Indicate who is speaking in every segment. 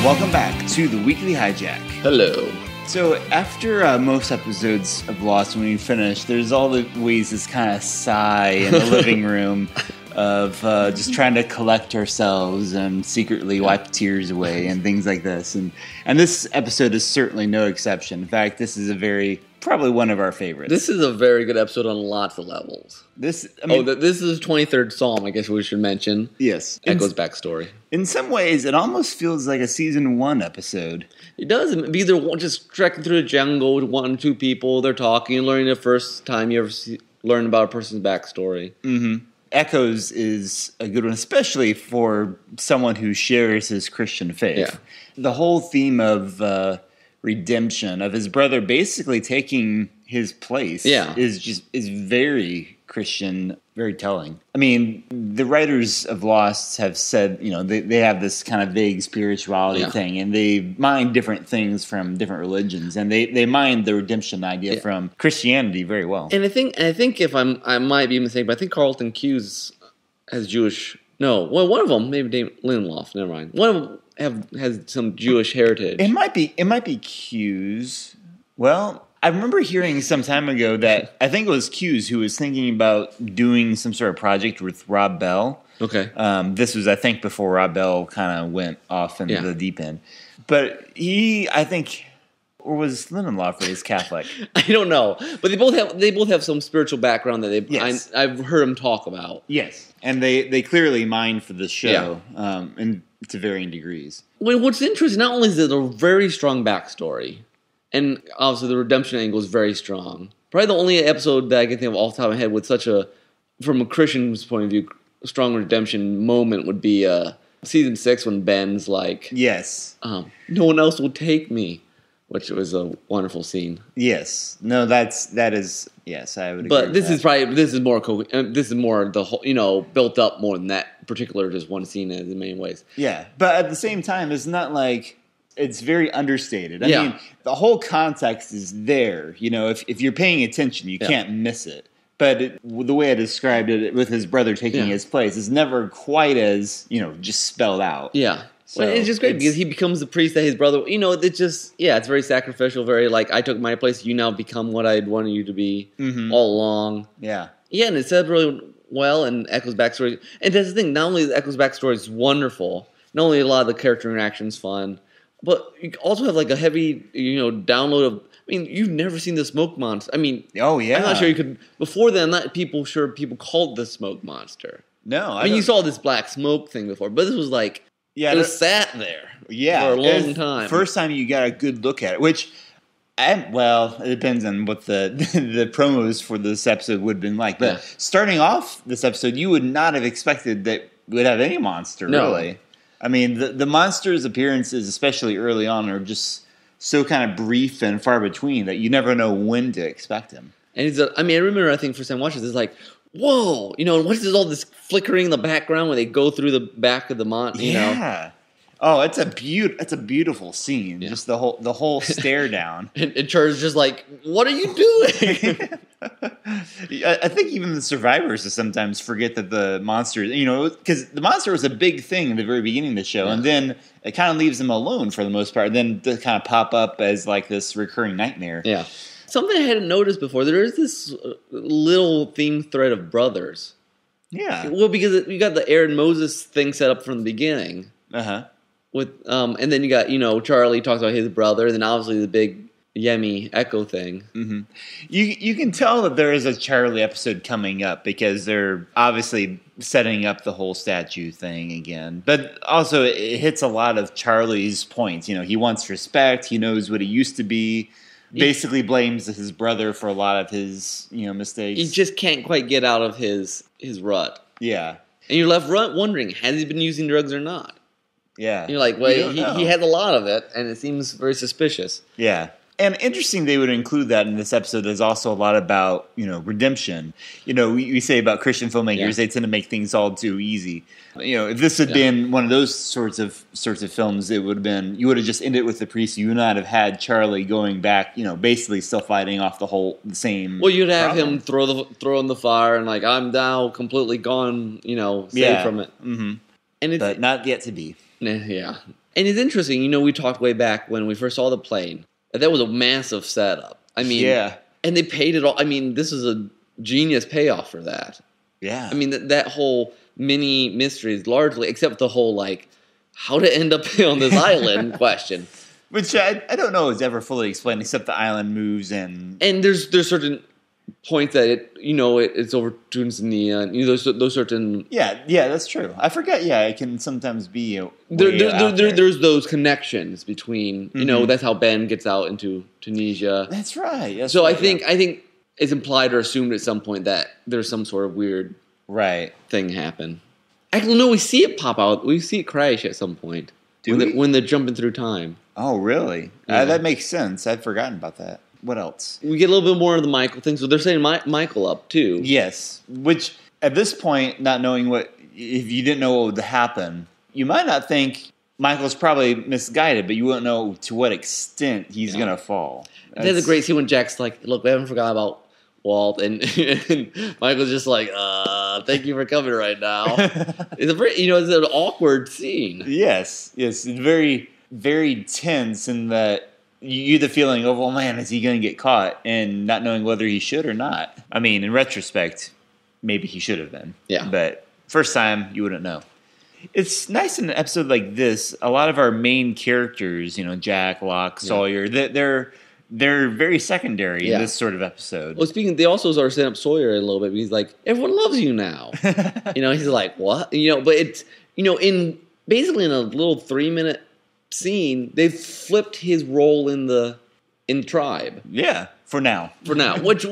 Speaker 1: Welcome back to the Weekly Hijack.
Speaker 2: Hello.
Speaker 1: So after most episodes of Lost, when we finish, there's all the ways this kind of sigh in the living room of just trying to collect ourselves and secretly wipe tears away and things like this. And this episode is certainly no exception. In fact, this is probably one of our favorites.
Speaker 2: This is a very good episode on lots of levels.
Speaker 1: This is
Speaker 2: his 23rd Psalm, I guess we should mention.
Speaker 1: Yes.
Speaker 2: Echo's backstory.
Speaker 1: In some ways, it almost feels like a season 1 episode.
Speaker 2: It does. Either just trekking through the jungle with 1 or 2 people, they're talking, and learning the first time you ever learn about a person's backstory.
Speaker 1: Mm-hmm. Echoes is a good one, especially for someone who shares his Christian faith.
Speaker 2: Yeah.
Speaker 1: The whole theme of redemption, of his brother basically taking his place, is very Christian, very telling. I mean, the writers of Lost have said, they have this kind of vague spirituality thing, and they mine different things from different religions, and they mine the redemption idea from Christianity very well.
Speaker 2: And I think if I might be mistaken, but I think Carlton Cuse has Jewish. No, well, one of them, maybe David Lindelof. Never mind. One of them has some Jewish heritage.
Speaker 1: It might be Cuse. Well, I remember hearing some time ago that I think it was Cuse who was thinking about doing some sort of project with Rob Bell.
Speaker 2: Okay.
Speaker 1: This was, I think, before Rob Bell kind of went off into the deep end. But or was Lindelof raised Catholic?
Speaker 2: I don't know, but they both have some spiritual background that I've heard them talk about.
Speaker 1: Yes, and they clearly mine for the show, and to varying degrees.
Speaker 2: Well, what's interesting, not only is it a very strong backstory, and obviously the redemption angle is very strong. Probably the only episode that I can think of off the top of my head with such from a Christian's point of view, a strong redemption moment would be season 6 when Ben's like,
Speaker 1: yes,
Speaker 2: no one else will take me. Which was a wonderful scene.
Speaker 1: Yes, no, that is yes, I would agree.
Speaker 2: But this is more the whole, built up more than that particular just one scene in many ways.
Speaker 1: Yeah, but at the same time, it's not like it's very understated. I mean, the whole context is there. If you're paying attention, you can't miss it. But the way I described it with his brother taking his place is never quite as just spelled out.
Speaker 2: Yeah. So it's just great because he becomes the priest that his brother. It's very sacrificial. Very like, I took my place. You now become what I'd wanted you to be all along.
Speaker 1: Yeah,
Speaker 2: yeah, and it's said really well. And Echo's backstory, and that's the thing. Not only Echo's backstory is wonderful, not only a lot of the character interactions fun, but you also have like a heavy download of. I mean, you've never seen the smoke monster. I mean,
Speaker 1: oh yeah,
Speaker 2: I'm not sure you could. Before then, people called the smoke monster.
Speaker 1: No,
Speaker 2: I mean, you saw this black smoke thing before, but this was like. Yeah, it was sat there for a long time.
Speaker 1: First time you got a good look at it, which, it depends on what the promos for this episode would have been like. But starting off this episode, you would not have expected that we would have any monster, really. I mean, the monster's appearances, especially early on, are just so kind of brief and far between that you never know when to expect him.
Speaker 2: And I remember, first time watching this, it's like, whoa, and what is all this flickering in the background when they go through the back of the
Speaker 1: Yeah. Oh, it's a beautiful scene. Yeah. Just the whole stare down.
Speaker 2: and Char's just like, what are you doing?
Speaker 1: I think even the survivors sometimes forget that the monster, because the monster was a big thing at the very beginning of the show, and then it kind of leaves them alone for the most part. Then to kind of pop up as like this recurring nightmare.
Speaker 2: Yeah. Something I hadn't noticed before, there is this little theme thread of brothers.
Speaker 1: Yeah.
Speaker 2: Well, because you got the Aaron Moses thing set up from the beginning.
Speaker 1: Uh-huh.
Speaker 2: And then you got, Charlie talks about his brother, and then obviously the big Yemi Echo thing.
Speaker 1: Mm-hmm. You can tell that there is a Charlie episode coming up because they're obviously setting up the whole statue thing again. But also it hits a lot of Charlie's points. He wants respect. He knows what he used to be. Basically blames his brother for a lot of his, mistakes.
Speaker 2: He just can't quite get out of his rut.
Speaker 1: Yeah.
Speaker 2: And you're left wondering, has he been using drugs or not?
Speaker 1: Yeah.
Speaker 2: You're like, well, he had a lot of it, and it seems very suspicious.
Speaker 1: Yeah. And interesting they would include that in this episode. There's also a lot about, redemption. We say about Christian filmmakers, they tend to make things all too easy. If this had been one of those sorts of films, it would have been, you would have just ended with the priest. You would not have had Charlie going back, basically still fighting off the same.
Speaker 2: Well, you'd have him throw in the fire and like, I'm now completely gone, safe from it.
Speaker 1: Mm-hmm.
Speaker 2: And
Speaker 1: but not yet to be.
Speaker 2: Yeah. And it's interesting, we talked way back when we first saw the plane. That was a massive setup. I mean,
Speaker 1: yeah.
Speaker 2: And they paid it all. I mean, this is a genius payoff for that.
Speaker 1: Yeah.
Speaker 2: I mean, that whole mini mystery is largely, except the whole, like, how to end up on this island question.
Speaker 1: Which I don't know is ever fully explained, except the island moves and
Speaker 2: there's certain points that it's over Tanzania. Those certain
Speaker 1: yeah, that's true. I forget. Yeah, it can sometimes be
Speaker 2: there's those connections between that's how Ben gets out into Tunisia.
Speaker 1: That's right. That's
Speaker 2: so
Speaker 1: right,
Speaker 2: I think it's implied or assumed at some point that there's some sort of weird thing happen. Actually, no, we see it pop out. We see it crash at some point when they're jumping through time.
Speaker 1: Oh, really?
Speaker 2: Yeah.
Speaker 1: That makes sense. I'd forgotten about that. What else?
Speaker 2: We get a little bit more of the Michael thing. So they're setting Michael up, too.
Speaker 1: Yes. Which, at this point, not knowing if you didn't know what would happen, you might not think Michael's probably misguided, but you wouldn't know to what extent he's going to fall.
Speaker 2: There's a great scene when Jack's like, look, we haven't forgot about Walt, and Michael's just like, thank you for coming right now. It's it's an awkward scene.
Speaker 1: Yes. It's very, very tense in that you get the feeling of, oh man, is he going to get caught? And not knowing whether he should or not. I mean, in retrospect, maybe he should have been.
Speaker 2: Yeah.
Speaker 1: But first time, you wouldn't know. It's nice in an episode like this, a lot of our main characters, Jack, Locke, Sawyer, they're very secondary in this sort of episode.
Speaker 2: Well, they also sort of set up Sawyer a little bit because he's like, everyone loves you now. He's like, what? But it's, basically in a little 3-minute scene, they've flipped his role in the tribe.
Speaker 1: Yeah, for now,
Speaker 2: which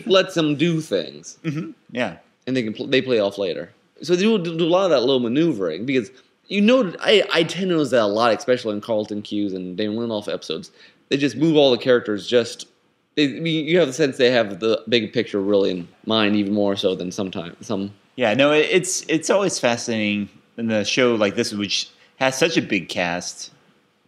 Speaker 2: lets them do things.
Speaker 1: Mm-hmm. Yeah,
Speaker 2: and they play off later. So they do a lot of that little maneuvering because I tend to notice that a lot, especially in Carlton Cuse and Damon Lindelof episodes. They just move all the characters. You have the sense they have the big picture really in mind, even more so than some.
Speaker 1: Yeah, no, it's always fascinating in the show like this, which has such a big cast,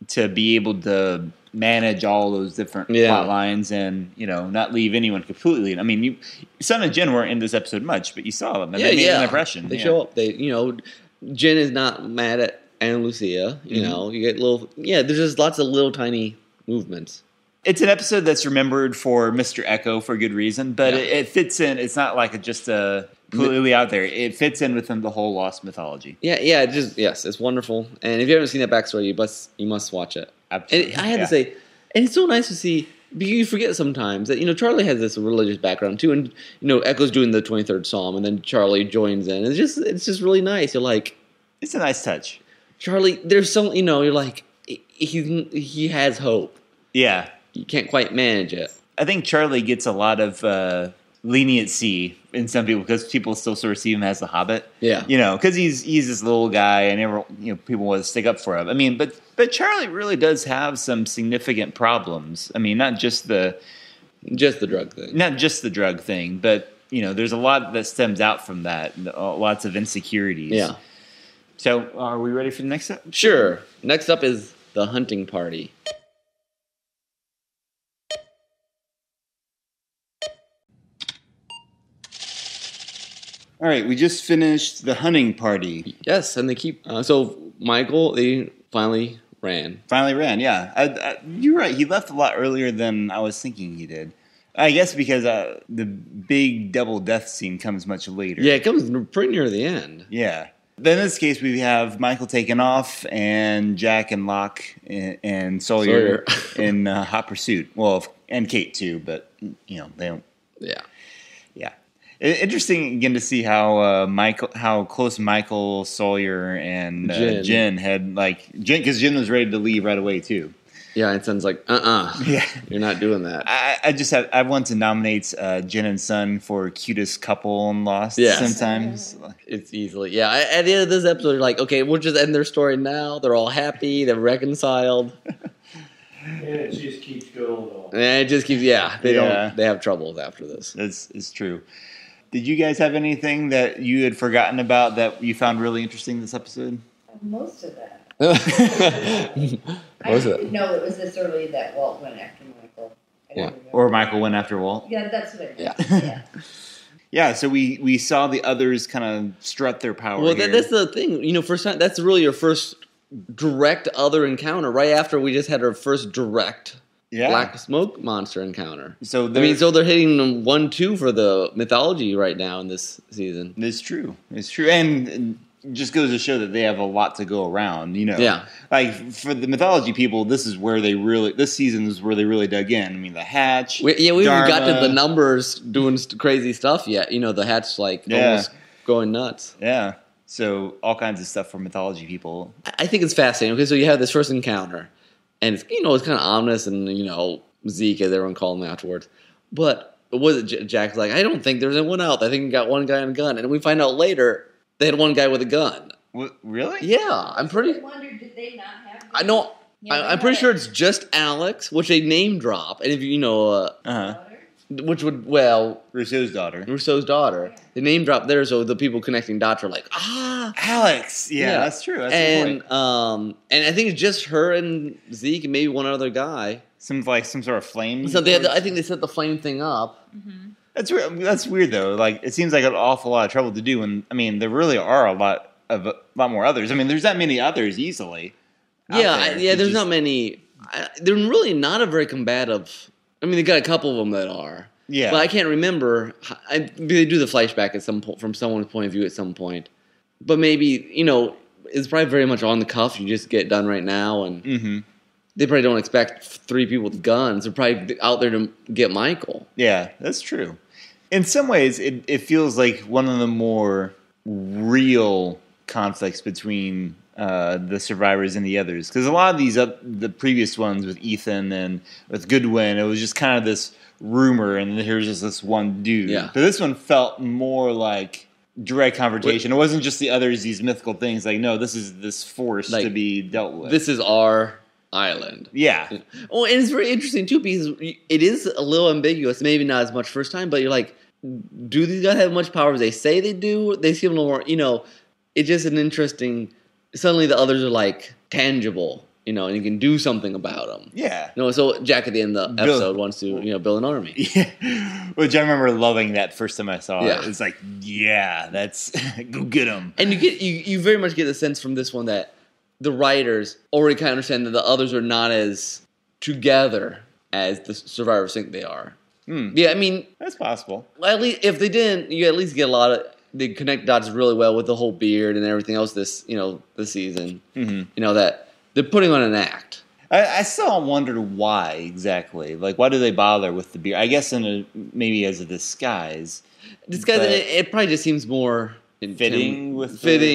Speaker 1: to be able to manage all those different plot lines and not leave anyone completely. I mean, Son and Jen weren't in this episode much, but you saw them and they made an impression.
Speaker 2: They show up. Jen is not mad at Anna Lucia. You get there's just lots of little tiny movements.
Speaker 1: It's an episode that's remembered for Mr. Echo for good reason, but it fits in. It's not like just a completely out there. It fits in within the whole Lost mythology.
Speaker 2: Yeah. It's wonderful. And if you haven't seen that backstory, you must watch it.
Speaker 1: Absolutely.
Speaker 2: And I had to say, and it's so nice to see. You forget sometimes that Charlie has this religious background too, and Echo's doing the 23rd Psalm, and then Charlie joins in. It's just really nice. You're like,
Speaker 1: it's a nice touch.
Speaker 2: Charlie, there's some you're like, he has hope.
Speaker 1: Yeah.
Speaker 2: You can't quite manage it.
Speaker 1: I think Charlie gets a lot of leniency in some people because people still sort of see him as the Hobbit.
Speaker 2: Yeah.
Speaker 1: Because he's this little guy and people want to stick up for him. I mean, but Charlie really does have some significant problems. I mean, not just the
Speaker 2: drug thing.
Speaker 1: Not just the drug thing, but there's a lot that stems out from that. Lots of insecurities.
Speaker 2: Yeah.
Speaker 1: So, are we ready for the next up?
Speaker 2: Sure. Next up is the hunting party.
Speaker 1: All right, we just finished the hunting party.
Speaker 2: Yes, and they keep... so, Michael, they finally ran.
Speaker 1: Yeah. You're right. He left a lot earlier than I was thinking he did. I guess because the big double death scene comes much later.
Speaker 2: Yeah, it comes pretty near the end.
Speaker 1: Yeah. Then in this case, we have Michael taken off and Jack and Locke and Sawyer in hot pursuit. Well, and Kate too, but, they don't...
Speaker 2: Yeah.
Speaker 1: Yeah. Interesting again to see how close Michael, Sawyer, and Jen had because Jen was ready to leave right away too.
Speaker 2: Yeah, and Son's like, yeah, you're not doing that.
Speaker 1: I want to nominate Jen and Son for cutest couple in Lost.
Speaker 2: Yes.
Speaker 1: Sometimes
Speaker 2: it's easily at the end of this episode, you're like, okay, we'll just end their story now. They're all happy. They're reconciled.
Speaker 3: And it just keeps going on.
Speaker 2: And it just keeps, they have troubles after this.
Speaker 1: It's true. Did you guys have anything that you had forgotten about that you found really interesting this episode?
Speaker 4: Most of that.
Speaker 2: What was it?
Speaker 4: I didn't know it was this early that Walt went after Michael.
Speaker 1: Or Michael went after Walt.
Speaker 4: Yeah, that's what I meant. Yeah.
Speaker 1: Yeah, so we saw the others kind of strut their power.
Speaker 2: Well, that's the thing. First time, that's really your first direct other encounter right after we just had our first direct black smoke monster encounter. So they're hitting 1-2 for the mythology right now in this season.
Speaker 1: It's true. And it just goes to show that they have a lot to go around,
Speaker 2: Yeah.
Speaker 1: Like, for the mythology people, this season is where they really dug in. I mean, the Hatch.
Speaker 2: We haven't got to the numbers doing crazy stuff yet. The Hatch, almost going nuts.
Speaker 1: Yeah. So, all kinds of stuff for mythology people.
Speaker 2: I think it's fascinating. Okay, so you have this first encounter, and it's kind of ominous, and Zeke, as everyone called him afterwards. But was it Jack's like, I don't think there's anyone out. I think he got one guy on a gun, and we find out later they had one guy with a gun.
Speaker 1: What, really?
Speaker 2: Yeah, I'm pretty.
Speaker 4: I wondered, did they not have guns?
Speaker 2: I know. I'm pretty sure it's just Alex, which they name drop, and if which would
Speaker 1: Rousseau's daughter.
Speaker 2: Yeah. The name drop there, so the people connecting dots are like,
Speaker 1: Alex. Yeah, that's true. That's
Speaker 2: and I think it's just her and Zeke and maybe one other guy.
Speaker 1: Some sort of flame.
Speaker 2: So I think they set the flame thing up.
Speaker 4: Mm-hmm.
Speaker 1: That's weird though. Like, it seems like an awful lot of trouble to do, and I mean there really are a lot more others. I mean, there's that many others easily.
Speaker 2: There's not many. They're really not a very combative. I mean, they got a couple of them that are.
Speaker 1: Yeah.
Speaker 2: But I can't remember. They do the flashback at some point from someone's point of view at some point. But maybe, it's probably very much on the cuff. You just get done right now. And they probably don't expect 3 people with guns. They're probably out there to get Michael.
Speaker 1: Yeah, that's true. In some ways, it feels like one of the more real conflicts between the survivors and the others, because a lot of these the previous ones with Ethan and with Goodwin, it was just kind of this rumor, and here's just this one dude.
Speaker 2: Yeah.
Speaker 1: But this one felt more like direct confrontation. It wasn't just the others, these mythical things. Like, no, this is this force to be dealt with.
Speaker 2: This is our island.
Speaker 1: Yeah.
Speaker 2: Oh, and it's very interesting too, because it is a little ambiguous. Maybe not as much first time, but you're like, do these guys have much power as they say they do? They seem a little more, it's just an interesting. Suddenly the others are tangible, and you can do something about them.
Speaker 1: Yeah.
Speaker 2: So Jack at the end of the episode wants to, build an army.
Speaker 1: Yeah. Which I remember loving that first time I saw it.
Speaker 2: Yeah.
Speaker 1: It's like, that's go get them.
Speaker 2: And you very much get the sense from this one that the writers already kind of understand that the others are not as together as the survivors think they are. Yeah, I mean,
Speaker 1: that's possible.
Speaker 2: At least if they didn't, you at least get a lot of. They connect dots really well with the whole beard and everything else this season. Mm-hmm. That they're putting on an act.
Speaker 1: I still wondered why exactly. Like, why do they bother with the beard? I guess maybe as a disguise.
Speaker 2: It probably just seems more
Speaker 1: fitting,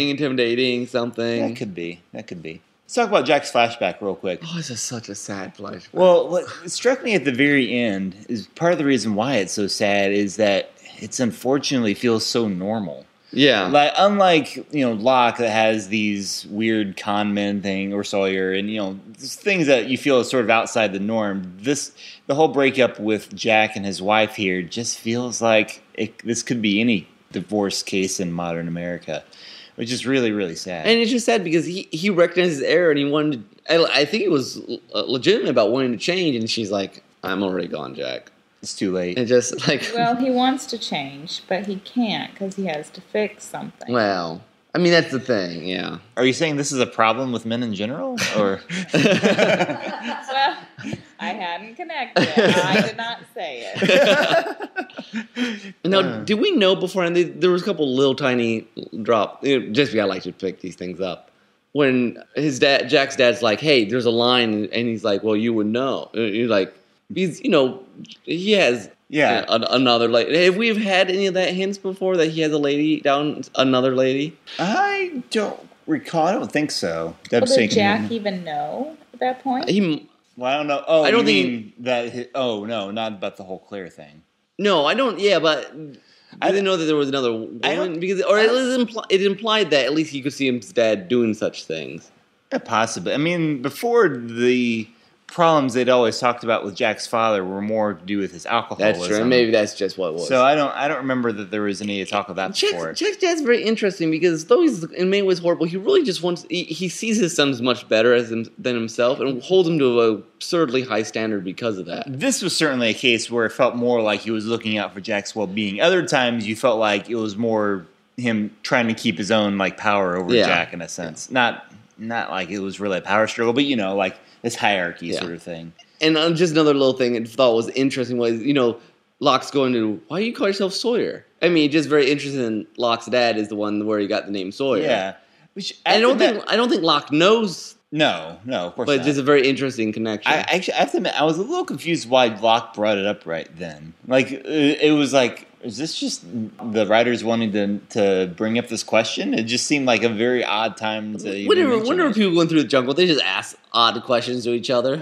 Speaker 2: intimidating, something.
Speaker 1: That could be. Let's talk about Jack's flashback real quick.
Speaker 2: Oh, it's just such a sad flashback.
Speaker 1: Well, what struck me at the very end is part of the reason why it's so sad is that it's unfortunately feels so normal.
Speaker 2: Yeah.
Speaker 1: Like, unlike, Locke that has these weird con men thing, or Sawyer, and, things that you feel is sort of outside the norm. The whole breakup with Jack and his wife here just feels like this could be any divorce case in modern America, which is really, really sad.
Speaker 2: And it's just sad because he recognized his error and he wanted I think he was legitimate about wanting to change, and she's like, I'm already gone, Jack.
Speaker 1: It's too late.
Speaker 2: And just
Speaker 5: well, he wants to change, but he can't because he has to fix something.
Speaker 2: Well, I mean, that's the thing, yeah.
Speaker 1: Are you saying this is a problem with men in general, or?
Speaker 5: Well, I hadn't connected. I did not say
Speaker 2: it. Now, did we know beforehand? There was a couple little tiny drop. Just because I like to pick these things up. When Jack's dad's like, "Hey, there's a line," and he's like, "Well, you would know." You're like, he has another lady. Have we had any of that hints before that he has a lady down, another lady?
Speaker 1: I don't recall. I don't think so.
Speaker 5: Did Jack even know at that point?
Speaker 1: Well, I don't know. Oh,
Speaker 2: I don't
Speaker 1: think that. Oh no, not about the whole Claire thing.
Speaker 2: No, I don't. Yeah, but I didn't know that there was another woman it implied that at least he could see his dad doing such things.
Speaker 1: Yeah, possibly. I mean, before the problems they'd always talked about with Jack's father were more to do with his alcoholism.
Speaker 2: That's true. And maybe that's just what it was.
Speaker 1: So I don't remember that there was any talk of that before.
Speaker 2: Jack's dad's very interesting because though he's in many ways horrible, he really just wants. He sees his sons much better than himself and holds them to an absurdly high standard because of that.
Speaker 1: This was certainly a case where it felt more like he was looking out for Jack's well-being. Other times you felt like it was more him trying to keep his own power over Jack in a sense. Not not like it was really a power struggle, but like this hierarchy sort of thing.
Speaker 2: And just another little thing I thought was interesting was, Locke's going to, why do you call yourself Sawyer? I mean, just very interested in Locke's dad is the one where he got the name Sawyer.
Speaker 1: Yeah.
Speaker 2: I don't think Locke knows.
Speaker 1: No, of course not.
Speaker 2: But it's just a very interesting connection.
Speaker 1: I have to admit, I was a little confused why Locke brought it up right then. Like, it was like, is this just the writers wanting to bring up this question? It just seemed like a very odd time to
Speaker 2: Whenever people going through the jungle, they just ask odd questions to each other.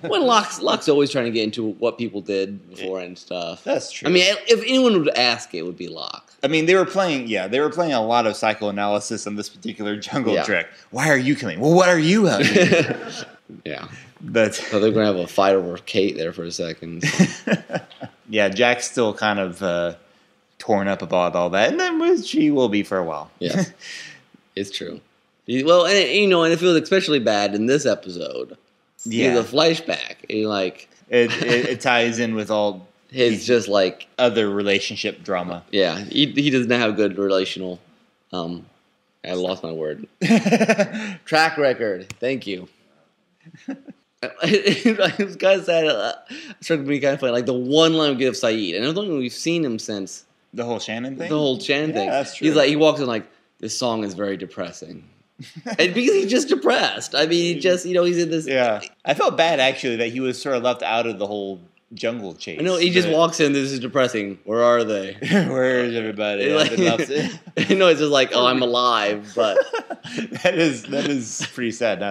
Speaker 2: When Locke's always trying to get into what people did before and stuff.
Speaker 1: That's true.
Speaker 2: I mean, if anyone would ask, it would be Locke.
Speaker 1: I mean, they were playing a lot of psychoanalysis on this particular jungle trick. Why are you killing? Well, what are you having?
Speaker 2: Yeah.
Speaker 1: But
Speaker 2: so they're going to have a fight over Kate there for a second. So.
Speaker 1: Yeah, Jack's still kind of torn up about all that, and then she will be for a while.
Speaker 2: Yes, it's true. Well, and it feels especially bad in this episode. Yeah, the flashback.
Speaker 1: It ties in with all
Speaker 2: his just like
Speaker 1: other relationship drama.
Speaker 2: Yeah, he does not have good relational. I lost my word. Track record. Thank you. I was kind of sad. It struck me kind of funny. Like the one line we get of Saeed, and I don't think we've seen him since
Speaker 1: the whole Shannon thing.
Speaker 2: The whole Shannon thing.
Speaker 1: That's true.
Speaker 2: He walks in like, this song is very depressing, and because he's just depressed. I mean, he just he's in this.
Speaker 1: Yeah, I felt bad actually that he was sort of left out of the whole jungle chase.
Speaker 2: I know he just walks in. This is depressing. Where are they?
Speaker 1: Where is everybody?
Speaker 2: I know it's just like, oh, I'm alive, but
Speaker 1: that is pretty sad.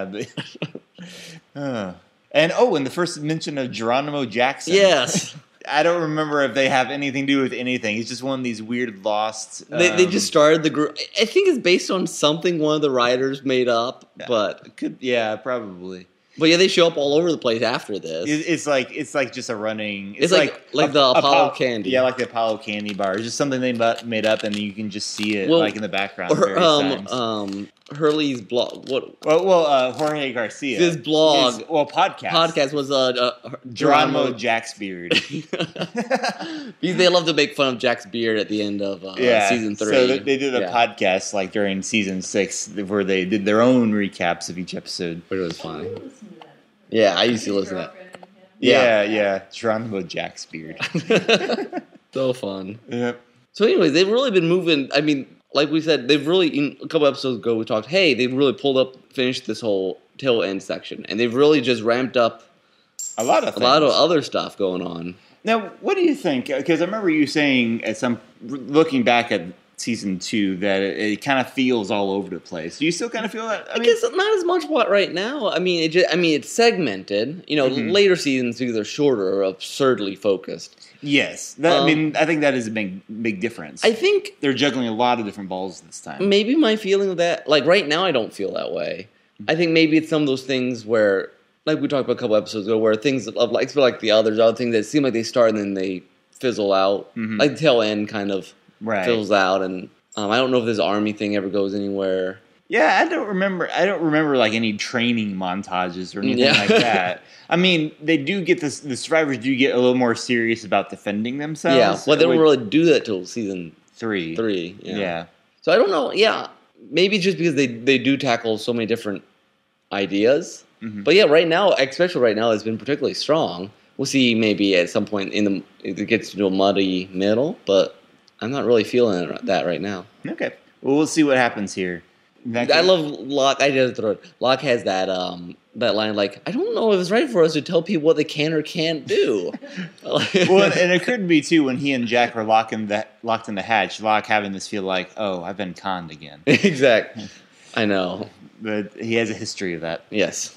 Speaker 1: And the first mention of Geronimo Jackson.
Speaker 2: Yes.
Speaker 1: I don't remember if they have anything to do with anything. He's just one of these weird lost...
Speaker 2: They just started the group. I think it's based on something one of the writers made up, but...
Speaker 1: probably.
Speaker 2: But yeah, they show up all over the place after this.
Speaker 1: It's like just a running...
Speaker 2: It's like the Apollo candy.
Speaker 1: Yeah, like the Apollo candy bar. It's just something they made up, and you can just see it in the background.
Speaker 2: Hurley's blog.
Speaker 1: Jorge Garcia.
Speaker 2: His blog.
Speaker 1: Podcast.
Speaker 2: Podcast was
Speaker 1: Geronimo Jack's beard.
Speaker 2: Because they love to make fun of Jack's beard at the end of season 3.
Speaker 1: So they did a podcast during season 6 where they did their own recaps of each episode.
Speaker 2: But it was funny. Yeah, I used to listen to that.
Speaker 1: Yeah. Geronimo Jack's beard.
Speaker 2: So fun.
Speaker 1: Yep.
Speaker 2: So anyways, they've really been moving. I mean, like we said, they've really, a couple episodes ago, we talked, they've really finished this whole tail end section. And they've really just ramped up
Speaker 1: a lot of
Speaker 2: other stuff going on.
Speaker 1: Now, what do you think? Because I remember you saying looking back at season 2, that it kind of feels all over the place. Do you still kind of feel that?
Speaker 2: I guess not as much right now. I mean, it's segmented. Later seasons, because they're shorter, are absurdly focused.
Speaker 1: Yes, I think that is a big difference.
Speaker 2: I think
Speaker 1: they're juggling a lot of different balls this time.
Speaker 2: Maybe my feeling of that, right now, I don't feel that way. I think maybe it's some of those things where, like we talked about a couple episodes ago, where things like the other things that seem like they start and then they fizzle out. Mm-hmm. Like the tail end kind of fizzles out, and I don't know if this army thing ever goes anywhere.
Speaker 1: Yeah, I don't remember any training montages or anything like that. I mean, they do get this. The survivors do get a little more serious about defending themselves.
Speaker 2: Yeah, well, they don't really do that till season
Speaker 1: 3. Yeah.
Speaker 2: So I don't know. Yeah, maybe just because they do tackle so many different ideas. Mm-hmm. But yeah, especially right now, it's been particularly strong. We'll see maybe at some point it gets to a muddy middle, but I'm not really feeling that right now.
Speaker 1: Okay. Well, we'll see what happens here.
Speaker 2: I love Locke. I just throw it. Locke has that line I don't know if it's right for us to tell people what they can or can't do.
Speaker 1: Well, and it occurred to me too when he and Jack were locked in the hatch. Locke having this feel like, oh, I've been conned again.
Speaker 2: Exactly. I know.
Speaker 1: But he has a history of that.
Speaker 2: Yes.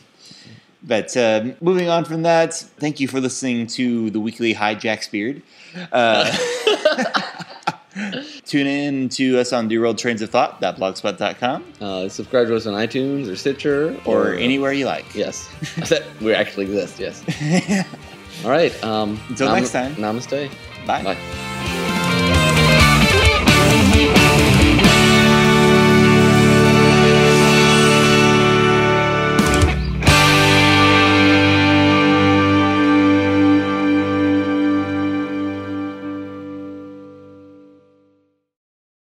Speaker 1: But moving on from that, thank you for listening to the Weekly Hijack Beard. Tune in to us on Derailed Trains of Thought.blogspot.com.
Speaker 2: Subscribe to us on iTunes or Stitcher.
Speaker 1: Or anywhere you like.
Speaker 2: Yes. We actually exist, yes. All right.
Speaker 1: Until next time.
Speaker 2: Namaste.
Speaker 1: Bye.
Speaker 2: Bye.